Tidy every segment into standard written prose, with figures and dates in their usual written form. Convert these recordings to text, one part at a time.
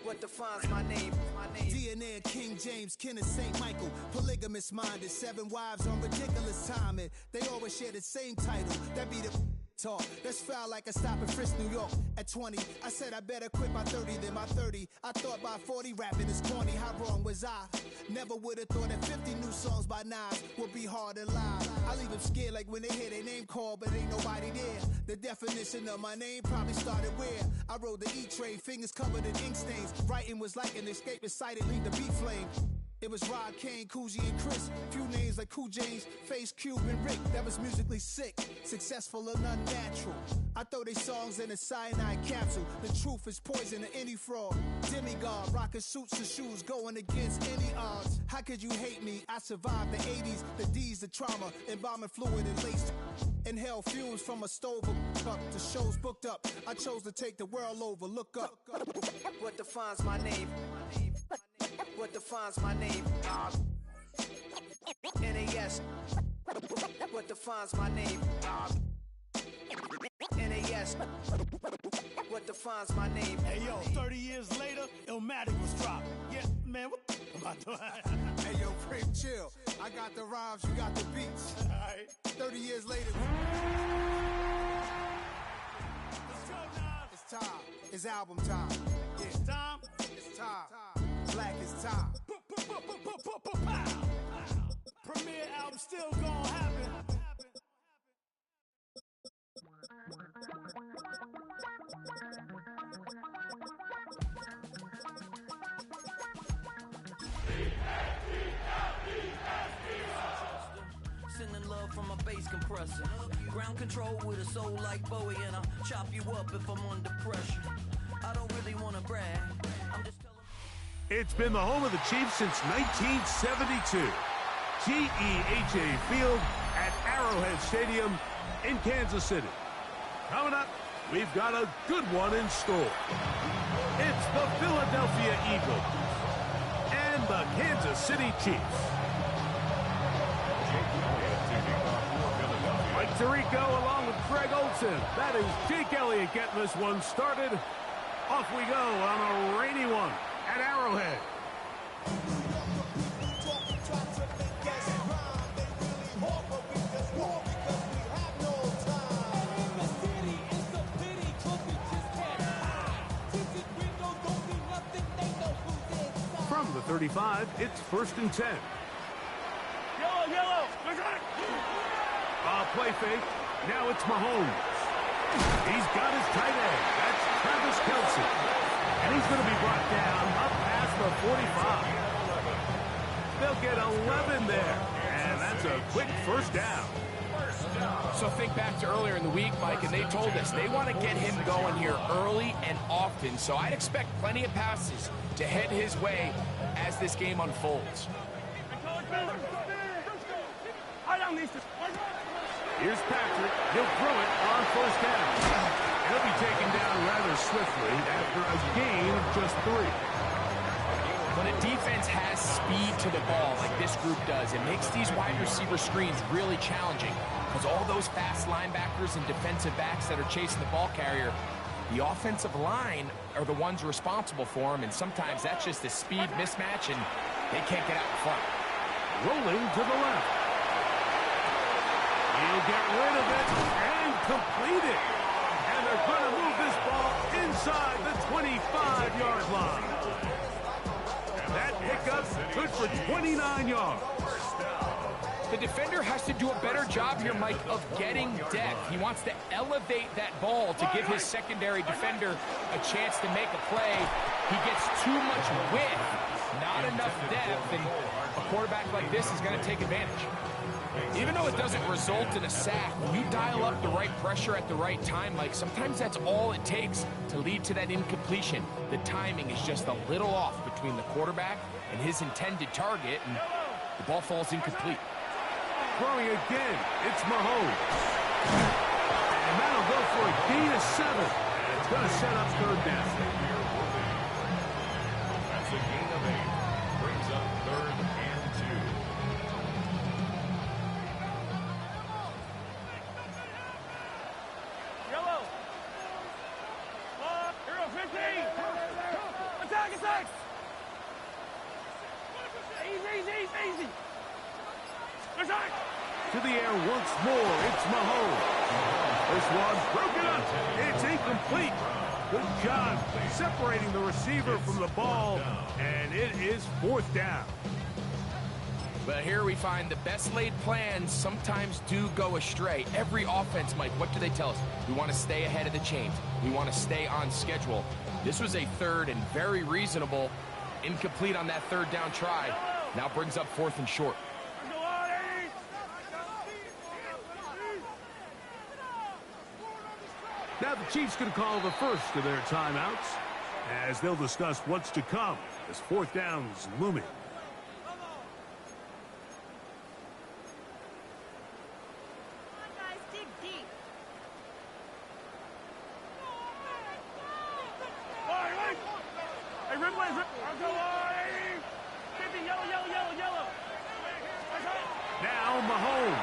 What defines my name? DNA of King James, kin of St. Michael. Polygamous minded, 7 wives on ridiculous timing. They always share the same title. That be the talk. That's foul like a stop in Frisk, New York. At 20, I said I better quit by 30 than by 30. I thought by 40 rapping is corny. How wrong was I? Never would have thought that 50 new songs by Nas would be hard to live. I leave them scared like when they hear their name called, but ain't nobody there. The definition of my name probably started where I rode the E-train, fingers covered in ink stains. Writing was like an escape excited, leave the beat flame. It was Rod, Kane, Coogee, and Chris. Few names like Cool James, Face, Cube, and Rick. That was musically sick, successful and unnatural. I throw they songs in a cyanide capsule. The truth is poison to any fraud. Demigod, rocking suits and shoes, going against any odds. How could you hate me? I survived the 80s, the D's, the trauma, embalming fluid and laced. Inhale fumes from a stove up. The show's booked up. I chose to take the world over. Look up. What defines my name? What defines my name? NAS. What defines my name? NAS. What defines my name? Hey yo, 30 years later, Illmatic was dropped. Yeah, man, what the am I doing? Hey yo, Prim, chill. I got the rhymes, you got the beats. Alright. 30 years later. Let's go now. It's time. It's album time. Yeah. It's time. It's time. Black is time. Premiere album still gonna happen. Sending love from a bass compressor. Ground control with a soul like Bowie, and I'll chop you up if I'm under pressure. I don't really want to brag. I'm just telling. It's been the home of the Chiefs since 1972. GEHA Field at Arrowhead Stadium in Kansas City. Coming up, we've got a good one in store. It's the Philadelphia Eagles and the Kansas City Chiefs. Mike Tirico along with Greg Olson. That is Jake Elliott getting this one started. Off we go on a rainy one at Arrowhead. From the 35, it's 1st and 10. Yellow. Play fake. Now it's Mahomes. He's got his tight end. That's Travis Kelce. And he's going to be brought down up past the 45. They'll get 11 there. And that's a quick first down. So think back to earlier in the week, Mike, and they told us they want to get him going here early and often. So I'd expect plenty of passes to head his way as this game unfolds. Here's Patrick. He'll throw it on 1st down. He'll be taken down rather swiftly after a gain of just 3. When a defense has speed to the ball like this group does, it makes these wide receiver screens really challenging because all those fast linebackers and defensive backs that are chasing the ball carrier, the offensive line are the ones responsible for them, and sometimes that's just a speed mismatch, and they can't get out in front. Rolling to the left. He'll get rid of it and complete it. And they're going to move this ball inside the 25-yard line. And that pickup good for 29 yards. The defender has to do a better job here, Mike, of getting depth. He wants to elevate that ball to give his secondary defender a chance to make a play. He gets too much width, not enough depth, and a quarterback like this is going to take advantage. Even though it doesn't result in a sack, when you dial up the right pressure at the right time, Mike, sometimes that's all it takes to lead to that incompletion. The timing is just a little off between the quarterback and his intended target, and the ball falls incomplete. Throwing again, it's Mahomes. And that'll go for a gain of 7. And it's going to set up 3rd down. That's a gain of 8. Brings up 3rd and 2. Yellow. Hero 15. Easy. To the air once more, it's Mahomes. This one broken up. It's incomplete. Good job separating the receiver from the ball, and it is 4th down. But here we find the best laid plans sometimes do go astray. Every offense, Mike, what do they tell us? We want to stay ahead of the chains. We want to stay on schedule. This was a 3rd and very reasonable. Incomplete on that 3rd down try. Now brings up 4th and short. Now the Chiefs can call the first of their timeouts as they'll discuss what's to come as 4th down's looming. Now Mahomes.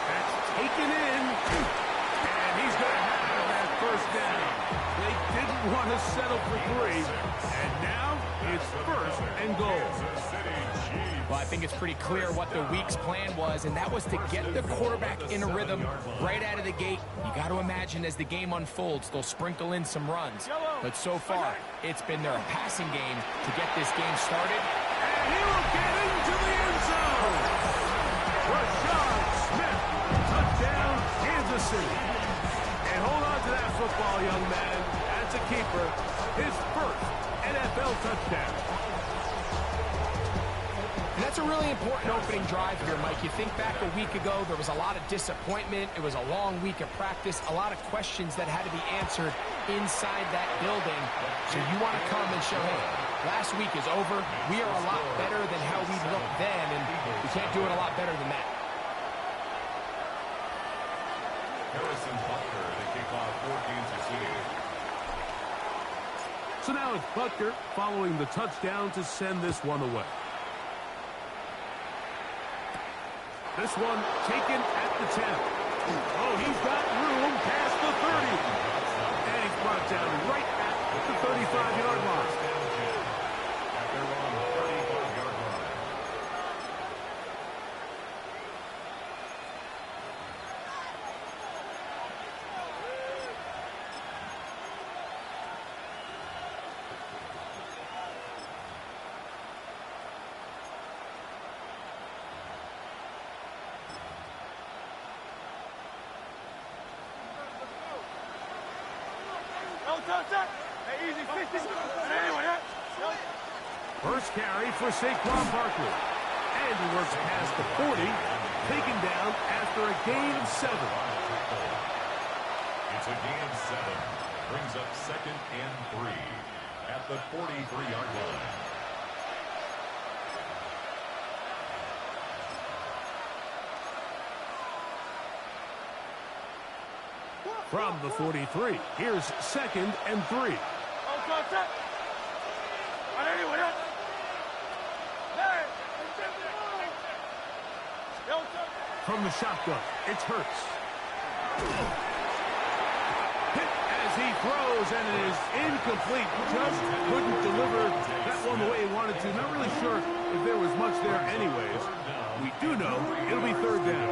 That's taken in. And he's going to have that 1st down. They didn't want to settle for 3. And now it's 1st and goal. Well, I think it's pretty clear what the week's plan was, and that was to get the quarterback in a rhythm right out of the gate. You got to imagine as the game unfolds, they'll sprinkle in some runs. But so far, it's been their passing game to get this game started. And he will get into the end zone. Rashad Smith, touchdown, Kansas City. And hold on to that football, young man. That's a keeper. His 1st NFL touchdown. And that's a really important opening drive here, Mike. You think back a week ago, there was a lot of disappointment. It was a long week of practice, a lot of questions that had to be answered inside that building. So you want to come and show, hey, last week is over. We are a lot better than how we looked then, and we can't do it a lot better than that. Harrison Butker to kick off for Kansas City. So now it's Butker following the touchdown to send this one away. This one taken at the 10. Oh, he's got room past the 30. And he's brought down right at the 35-yard line. At their own 35-yard line. First carry for Saquon Barkley. And he works past the 40, taken down after a gain of 7. It's a gain of 7. Brings up 2nd and 3 at the 43-yard line. From the 43, here's 2nd and 3. From the shotgun, it's Hurts. Hit as he throws, and it is incomplete. Just couldn't deliver that one the way he wanted to. Not really sure if there was much there anyways. We do know it'll be 3rd down.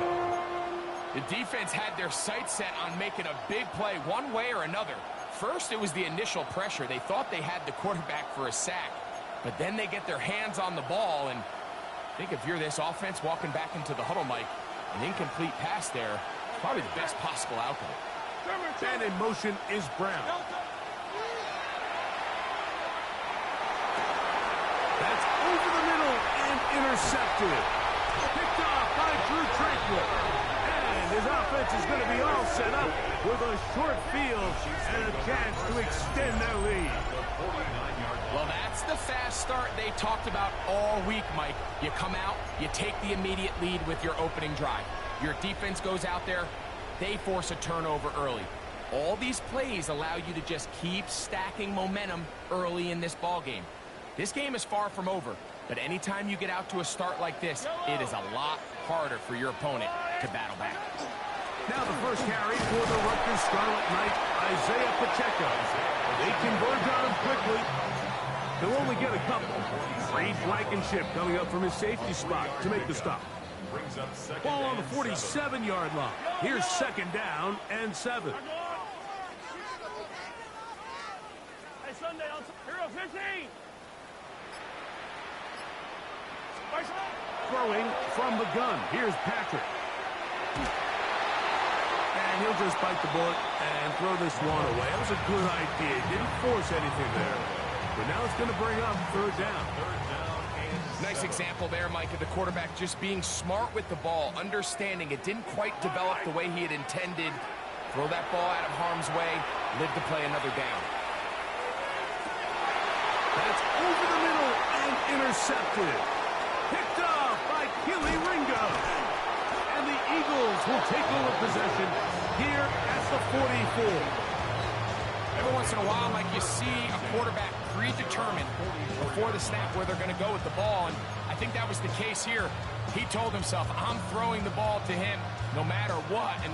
The defense had their sights set on making a big play one way or another. First, it was the initial pressure. They thought they had the quarterback for a sack. But then they get their hands on the ball, and I think if you're this offense walking back into the huddle, Mike, an incomplete pass there, probably the best possible outcome. And in motion is Brown. That's over the middle and intercepted. Picked off by Drew Tranquill. And his offense is going to be all set up with a short field and a chance to extend their lead. Well, that's the fast start they talked about all week, Mike. You come out, you take the immediate lead with your opening drive. Your defense goes out there, they force a turnover early. All these plays allow you to just keep stacking momentum early in this ball game. This game is far from over, but anytime you get out to a start like this, it is a lot harder for your opponent to battle back. Now the first carry for the Rutgers Scarlet Knight, Isaiah Pacheco. They converge on him quickly. They'll only get a couple. Reed Blankenship coming up from his safety spot to make the stop. Ball on the 47-yard line. Here's second down and 7. Hey, Sunday, hero 15. Throwing from the gun. Here's Patrick. And he'll just bite the bullet and throw this one away. That was a good idea. Didn't force anything there. But now it's going to bring up third down. Nice example there, Mike, of the quarterback just being smart with the ball, understanding it didn't quite develop the way he had intended. Throw that ball out of harm's way, live to play another down. That's over the middle and intercepted. Picked off by Kelee Ringo. And the Eagles will take over possession here at the 44. Every once in a while, Mike, you see a quarterback predetermined before the snap where they're going to go with the ball, and I think that was the case here. He told himself, I'm throwing the ball to him no matter what, and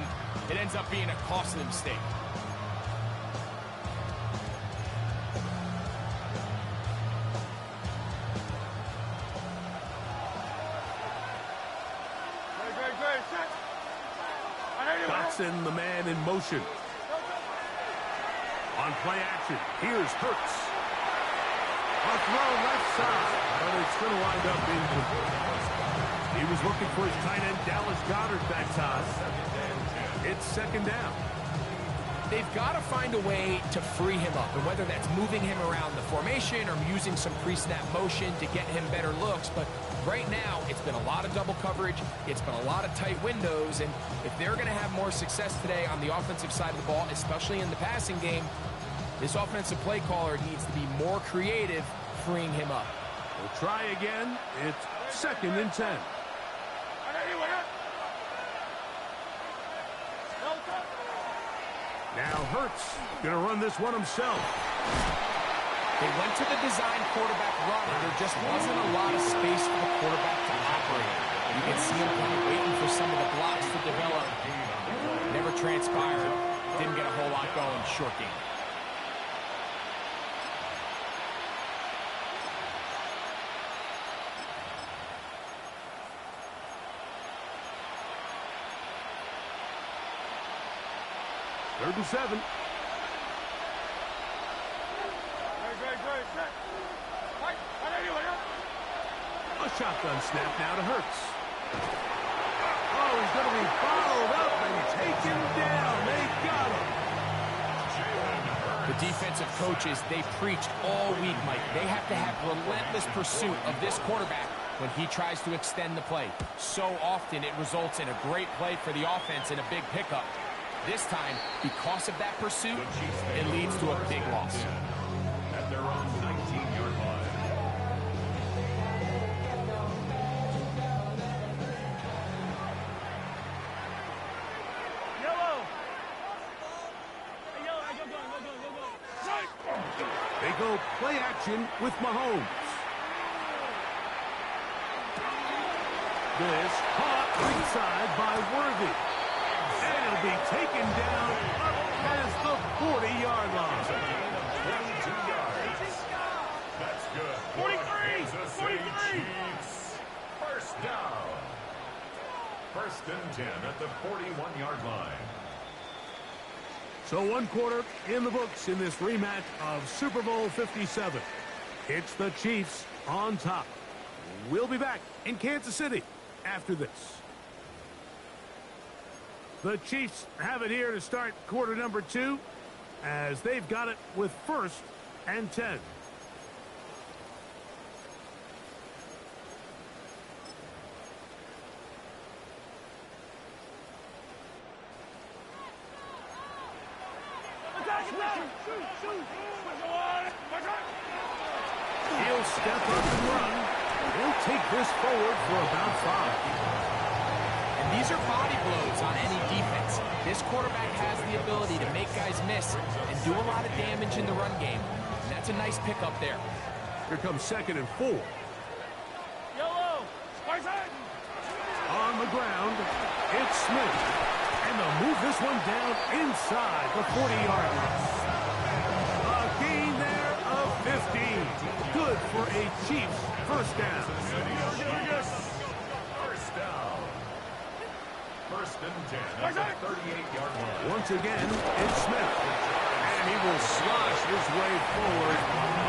it ends up being a costly mistake. Dotson, the man in motion. On play action, here's Hurts. A throw left side, but it's going to wind up being complete. He was looking for his tight end, Dallas Goedert, that time. It's second down. They've got to find a way to free him up, and whether that's moving him around the formation or using some pre-snap motion to get him better looks, but right now it's been a lot of double coverage, it's been a lot of tight windows, and if they're going to have more success today on the offensive side of the ball, especially in the passing game, this offensive play caller needs to be more creative, freeing him up. We'll try again. It's second and 10. Now Hurts going to run this one himself. They went to the design quarterback run, and there just wasn't a lot of space for the quarterback to operate. You can see him kind of waiting for some of the blocks to develop. Never transpired. Didn't get a whole lot going. Short game. Third and 7. A shotgun snap now to Hurts. Oh, he's going to be followed up and taken down. They got him. The defensive coaches, they preached all week, Mike. They have to have relentless pursuit of this quarterback when he tries to extend the play. So often it results in a great play for the offense and a big pickup. This time, because of that pursuit, it leads to a big loss. At their own 19-yard line. Yellow. They go play action with Mahomes. This caught inside by Worthy. And it'll be taken down up past the 40-yard line. 22 yards. That's good. 43. First down. First and 10 at the 41-yard line. So one quarter in the books in this rematch of Super Bowl 57. It's the Chiefs on top. We'll be back in Kansas City after this. The Chiefs have it here to start quarter number 2 as they've got it with first and 10. He'll step up and run. He'll take this forward for about 5. And these are body blows on any defense. This quarterback has the ability to make guys miss and do a lot of damage in the run game. And that's a nice pickup there. Here comes second and 4. Yellow. On the ground, it's Smith. And they'll move this one down inside the 40-yard line. A for a Chiefs first down. First down. First and 10 at the 38-yard line. Once again, it's Smith. And he will slosh his way forward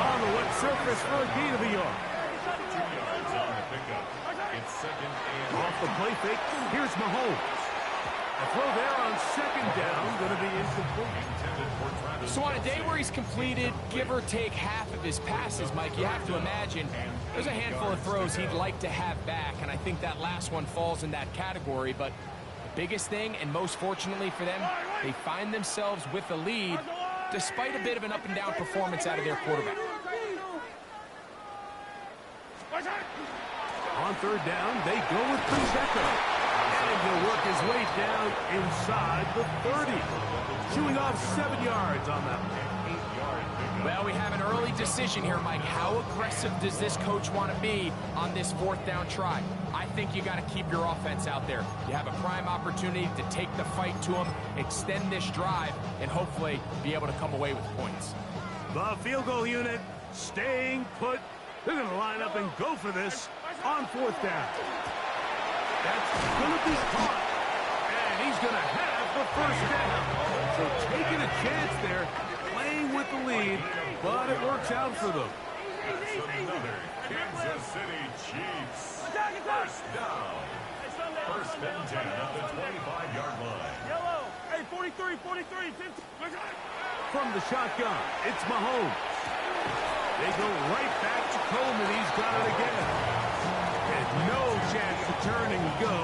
on the wet surface for a gain of a yard. 2 yards on the pickup. It's second and Off the play fake, here's Mahomes. A throw there on second down, going to be incomplete. intended for Travis. So on a day where he's completed, give or take half of his passes, Mike, you have to imagine there's a handful of throws he'd like to have back, and I think that last one falls in that category. But the biggest thing, and most fortunately for them, they find themselves with the lead despite a bit of an up-and-down performance out of their quarterback. On third down, they go with Pacheco. And he'll work his way down inside the 30. Chewing off 7 yards on that one. Well, we have an early decision here, Mike. How aggressive does this coach want to be on this fourth down try? I think you got to keep your offense out there. You have a prime opportunity to take the fight to them, extend this drive, and hopefully be able to come away with points. The field goal unit staying put. They're going to line up and go for this on fourth down. That's going to be caught. And he's going to have the first down. So taking a chance there, playing with the lead, but it works out for them. That's another Kansas City Chiefs. First down. First and 10 at the 25-yard line. Yellow. Hey, 43, 43, 50. From the shotgun, it's Mahomes. They go right back to Coleman. He's got it again. And no chance to turn and go.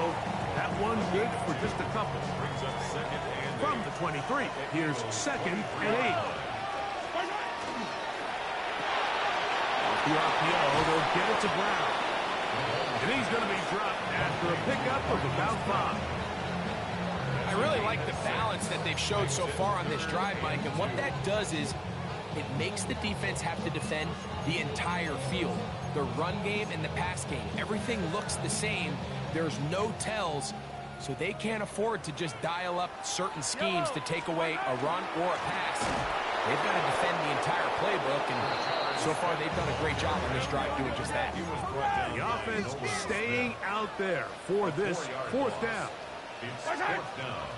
That one's good for just a couple. Brings up second and From the 23, here's second and 8. Off the RPO, they'll get it to Brown. And he's going to be dropped after a pickup of about 5. I really like the balance that they've showed so far on this drive, Mike, and what that does is it makes the defense have to defend the entire field. The run game and the pass game, everything looks the same. There's no tells, so they can't afford to just dial up certain schemes to take away a run or a pass. They've got to defend the entire playbook, and so far they've done a great job on this drive doing just that. The offense staying out there for this fourth down. it's fourth down.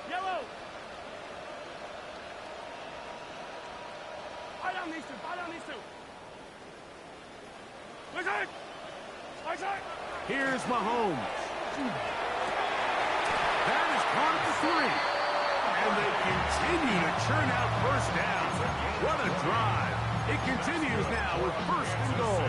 Yellow. Eye down these two. Eye down these two. Wizard. Wizard. Here's Mahomes. That is caught at the 3. And they continue to churn out first downs. What a drive. It continues now with first and goal.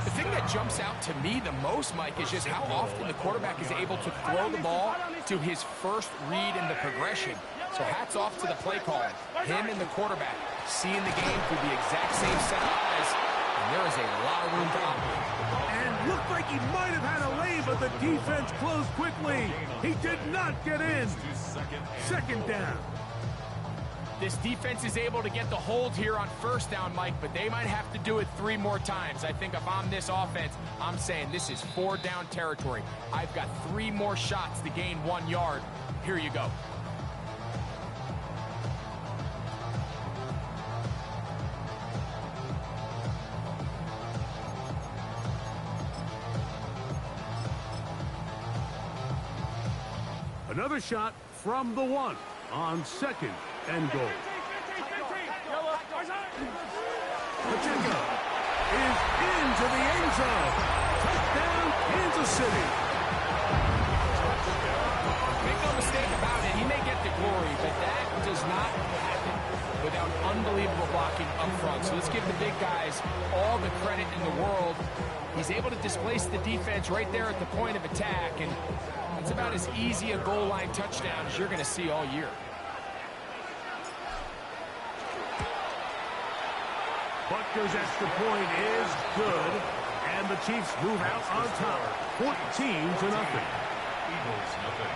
The thing that jumps out to me the most, Mike, is just how often the quarterback is able to throw the ball to his first read in the progression. So hats off to the play caller. Him and the quarterback seeing the game through the exact same set of eyes, and there is a lot of room to operate. And looked like he might have had a lane, but the defense closed quickly. He did not get in. Second down. This defense is able to get the hold here on first down, Mike, but they might have to do it 3 more times. I think if I'm this offense, I'm saying this is 4 down territory. I've got 3 more shots to gain 1 yard. Here you go. Another shot from the 1 on second and goal. Pacheco is into the end zone. Touchdown, Kansas City. Make no mistake about it, he may get the glory, but that does not happen without unbelievable blocking up front. So let's give the big guys all the credit in the world. He's able to displace the defense right there at the point of attack, and it's about as easy a goal line touchdown as you're going to see all year. Butker's extra point is good, and the Chiefs move out on top, 14-0. Eagles, nothing.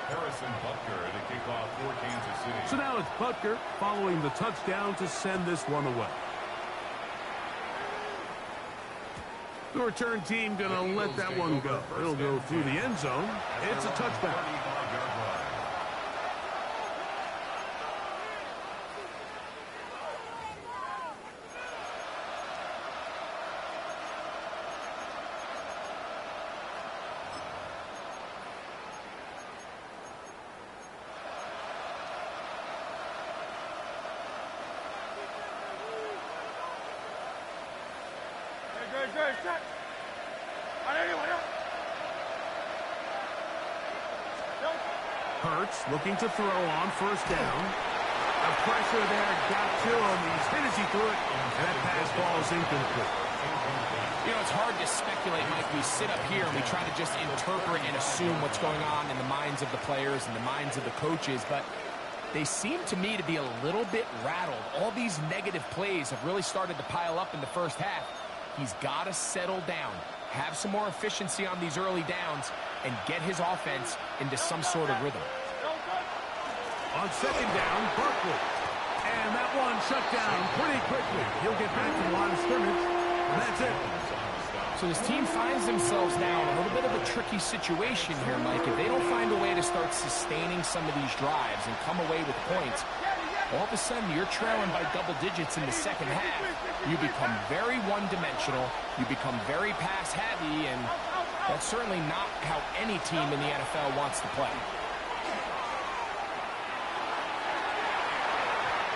Harrison Butker to kick off for Kansas City. So now it's Butker following the touchdown to send this one away. The return team going to let that one go. It'll go through the end zone. It's a touchback. Hurts looking to throw on first down. The pressure there got to him. He's hit as he threw it, and that pass falls incomplete. You know, it's hard to speculate, Mike. We sit up here and we try to just interpret and assume what's going on in the minds of the players and the minds of the coaches, but they seem to me to be a little bit rattled. All these negative plays have really started to pile up in the first half. He's got to settle down, have some more efficiency on these early downs, and get his offense into some sort of rhythm. On second down, Barkley. And that one shut down pretty quickly. He'll get back to the line of scrimmage, and that's it. So this team finds themselves now in a little bit of a tricky situation here, Mike. If they don't find a way to start sustaining some of these drives and come away with points, all of a sudden you're trailing by double digits in the second half. You become very one-dimensional. You become very pass-heavy, and that's certainly not how any team in the NFL wants to play.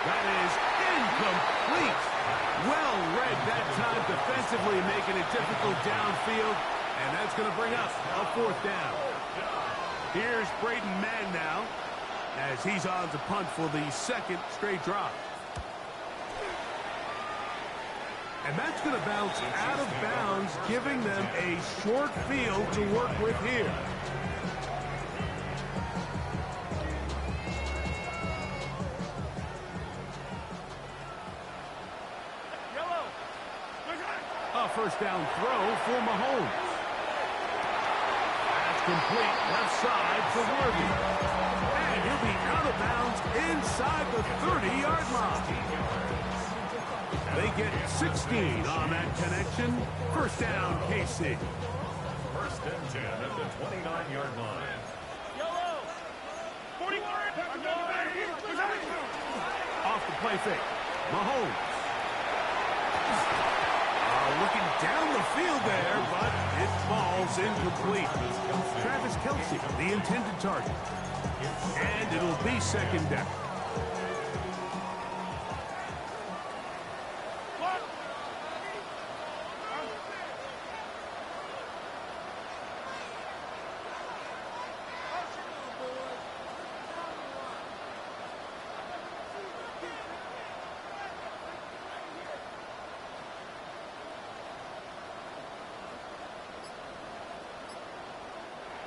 That is incomplete. Well read that time defensively, making it difficult downfield, and that's going to bring up a fourth down. Here's Braden Mann now, as he's on to punt for the second straight drive. And that's going to bounce out of bounds, giving them a short field to work with here. A first down throw for Mahomes. That's complete left side for Worthy. And he'll be out of bounds inside the 30-yard line. They get 16 on that connection. First down, KC. First and 10 at the 29-yard line. Off the play fake. Mahomes. Looking down the field there, but it falls incomplete. Travis Kelce, the intended target. And it'll be second down.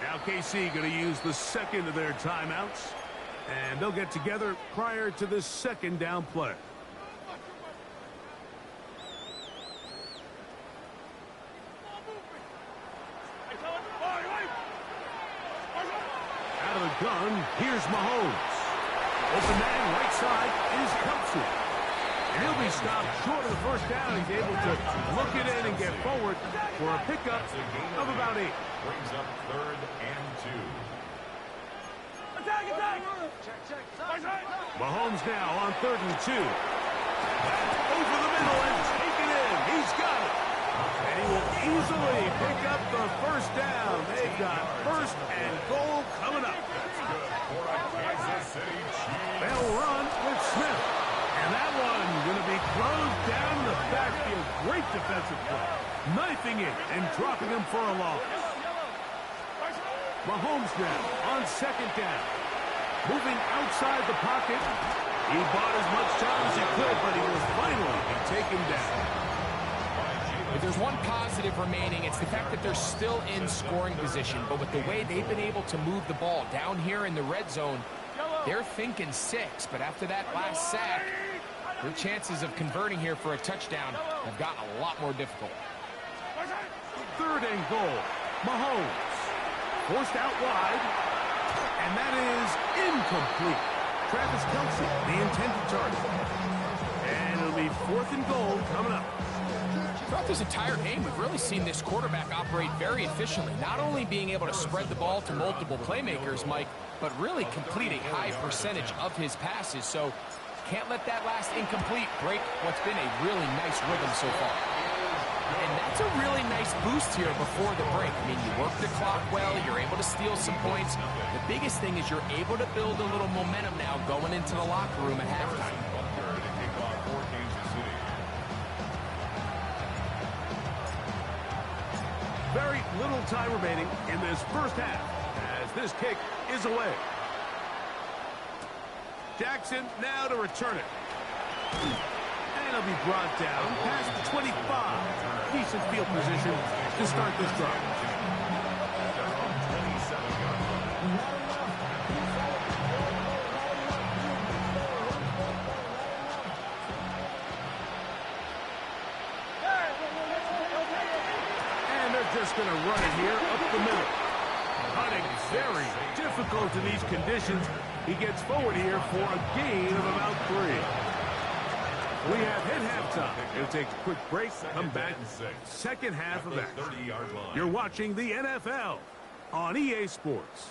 Now KC going to use the second of their timeouts, and they'll get together prior to this second down play. Out of the gun, here's Mahomes. Open man right side is Kelce. And he'll be stopped short of the first down. He's able to look it in and get forward for a pickup of about 8. Brings up third and 2. Attack! Mahomes now on 3rd and 2. Over the middle and take it in. He's got it. And he will easily pick up the first down. They've got first and goal coming up. They'll run with Smith. And that one going to be closed down in the backfield. Great defensive play. Knifing it and dropping him for a loss. Mahomes now on second down. Moving outside the pocket. He bought as much time as he could, but he will finally be taken down. If there's one positive remaining, it's the fact that they're still in scoring position. But with the way they've been able to move the ball down here in the red zone, they're thinking 6. But after that last sack, their chances of converting here for a touchdown have gotten a lot more difficult. 3rd and goal. Mahomes. Forced out wide. And that is incomplete. Travis Kelce, the intended target. And it'll be 4th and goal coming up. Throughout this entire game, we've really seen this quarterback operate very efficiently, not only being able to spread the ball to multiple playmakers, Mike, but really complete a high percentage of his passes. So can't let that last incomplete break what's been a really nice rhythm so far. And that's a really nice boost here before the break. I mean, you work the clock well, you're able to steal some points. The biggest thing is you're able to build a little momentum now going into the locker room at halftime. Very little time remaining in this first half as this kick is away. Jackson now to return it. And he'll be brought down past the 25. Decent field position to start this drive. Just going to run it here up the middle. Hunting very difficult in these conditions. He gets forward here for a gain of about 3. We have hit halftime. It'll take a quick break, come back, second half of action. You're watching the NFL on EA Sports.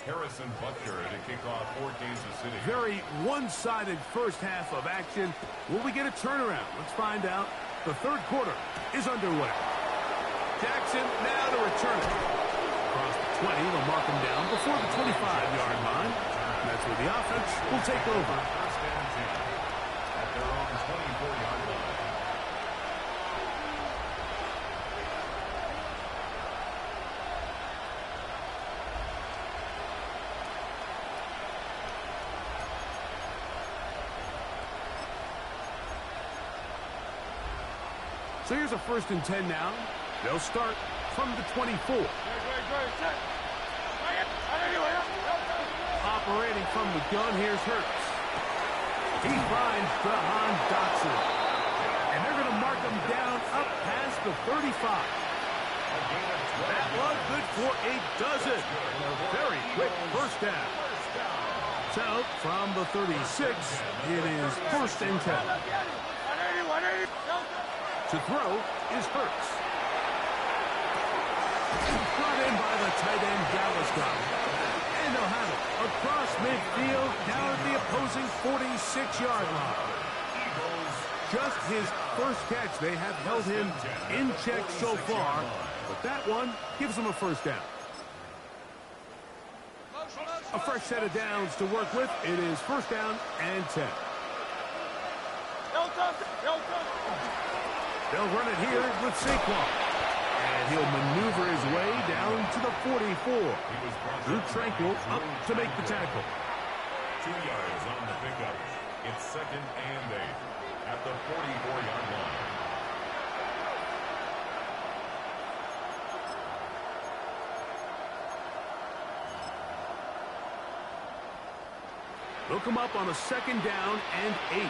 Harrison Butker to kick off for Kansas City. Very one-sided first half of action. Will we get a turnaround? Let's find out. The third quarter is underway. Jackson now to return it. Across the 20, they'll mark him down before the 25-yard line. And that's where the offense will take over. First and 10 at their own 24-yard line. So here's a 1st and 10 now. They'll start from the 24. Operating from the gun, here's Hurts. He finds Jahan Dotson. And they're going to mark him down up past the 35. That one good for a dozen. Very quick first down. So from the 36, it is 1st and 10. To throw is Hurts. Brought in by the tight end Dallas Goedert. And they'll have it across midfield down at the opposing 46-yard line. Just his first catch. They have held him in check so far, but that one gives him a first down. A fresh set of downs to work with. It is 1st down and 10. They'll run it here with Saquon. And he'll maneuver his way down to the 44. Drew Tranquill up to make the tackle. 2 yards on the pickup. It's 2nd and 8 at the 44-yard line. They'll come up on a 2nd down and 8.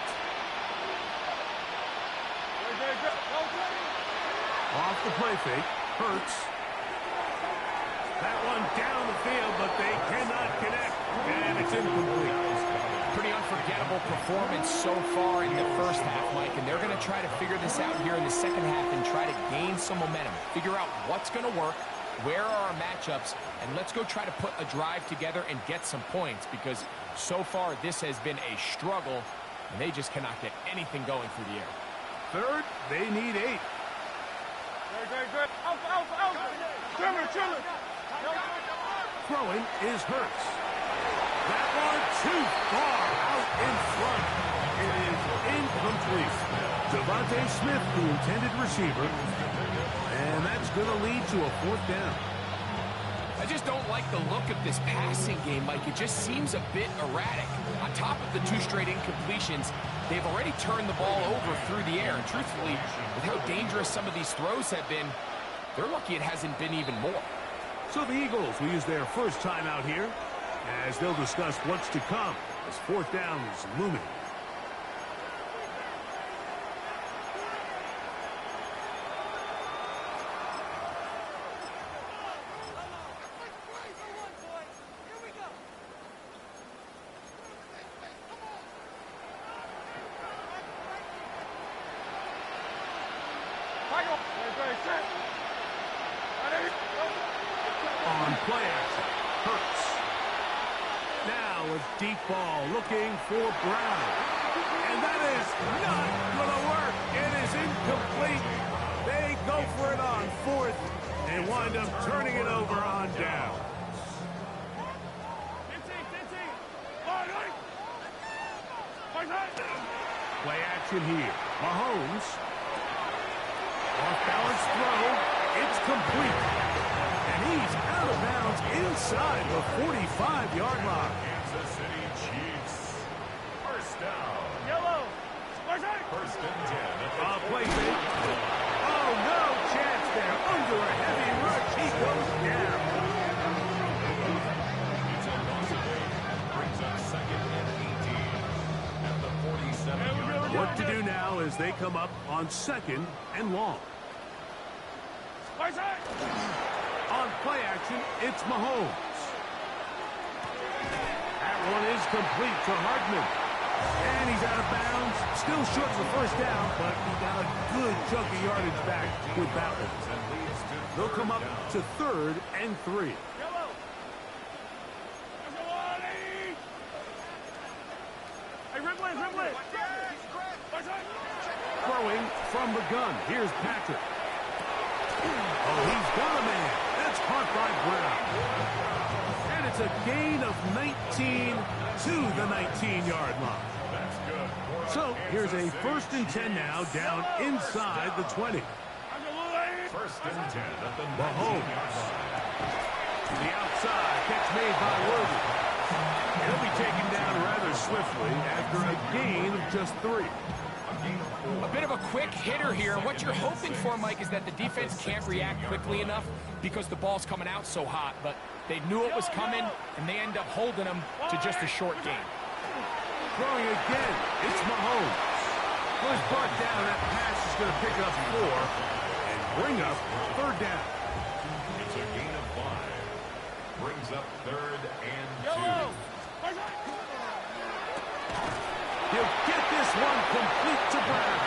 Off the play fake, Hurts. That one down the field, but they cannot connect, and it's incomplete. Pretty unforgettable performance so far in the first half, Mike, and they're going to try to figure this out here in the second half and try to gain some momentum, figure out what's going to work, where are our matchups, and let's go try to put a drive together and get some points, because so far this has been a struggle, and they just cannot get anything going through the air. Third, they need 8. Throwing is Hurts. That one too far out in front. It is incomplete. Devontae Smith, the intended receiver. And that's going to lead to a 4th down. I just don't like the look of this passing game, Mike. It just seems a bit erratic. On top of the 2 straight incompletions, they've already turned the ball over through the air. And truthfully, with how dangerous some of these throws have been, they're lucky it hasn't been even more. So the Eagles will use their first time out here as they'll discuss what's to come as 4th down is looming. play action. Hurts. Now a deep ball looking for Brown. And that is not going to work. It is incomplete. They go for it on fourth. They wind up turning it over on down. Play action here. Mahomes. Off-balance throw. It's complete. And he's out of bounds inside the 45-yard line. Kansas City Chiefs. First down. Yellow. First and 10. Play fake. Oh, no chance there. Under a heavy rush, he goes down. It's a loss of 8. Brings up second and 18 at the 47-yard line. What to do now is they come up on second and long. On play action, it's Mahomes. That one is complete to Hardman. And he's out of bounds. Still short of the first down, but he got a good chunk of yardage back with that one. They'll come up to third and 3. Throwing from the gun. Here's Patrick. Oh, he's got a man. That's caught by Brown. And it's a gain of 19 to the 19-yard line. That's good. So here's a first and 10 now down inside the 20. First and 10 at the Mahomes. To the outside. Catch made by Worthy. He'll be taken down rather swiftly after a gain of just 3. A bit of a quick hitter here. What you're hoping for, Mike, is that the defense can't react quickly enough because the ball's coming out so hot. But they knew it was coming, and they end up holding them to just a short gain. Throwing again, it's Mahomes. First part down, that pass is going to pick up 4 and bring up third down. It's a gain of 5. Brings up third and 2. He'll get this one complete to Brown.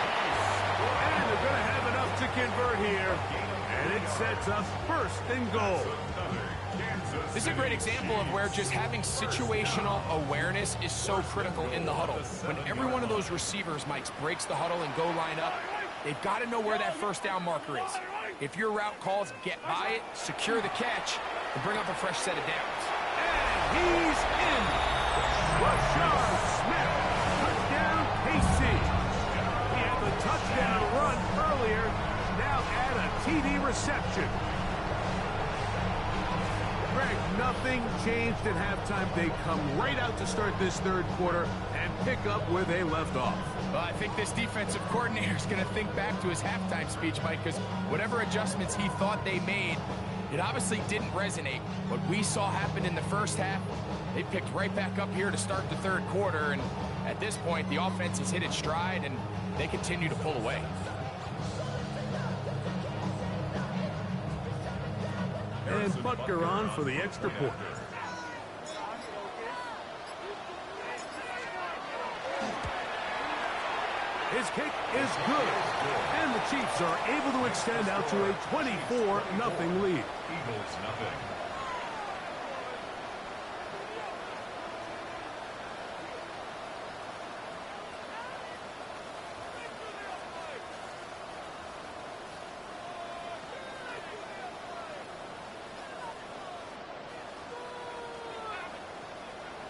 And they're going to have enough to convert here. And it sets up first and goal. This is a great example of where just having situational awareness is so critical in the huddle. When every one of those receivers, Mike, breaks the huddle and go line up, they've got to know where that first down marker is. If your route calls, get by it, secure the catch, and bring up a fresh set of downs. And he's in. Rashard Smith. Touchdown, KC. He had the touchdown run earlier. Now add a TD reception. Greg, nothing changed at halftime. They come right out to start this third quarter and pick up where they left off. Well, I think this defensive coordinator is going to think back to his halftime speech, Mike, because whatever adjustments he thought they made, it obviously didn't resonate. What we saw happen in the first half, they picked right back up here to start the third quarter, and at this point, the offense has hit its stride, and they continue to pull away. And Butker on for the extra point. His kick is good. And the Chiefs are able to extend out to a 24-0 lead. Eagles nothing.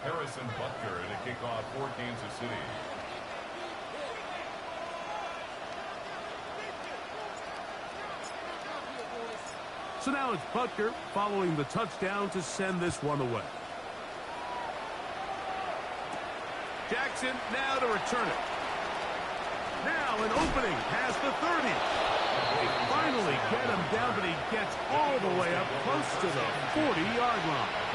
Harrison Butker in a kickoff for Kansas City. So now it's Butker following the touchdown to send this one away. Jackson now to return it. Now an opening past the 30. They finally get him down, but he gets all the way up close to the 40-yard line.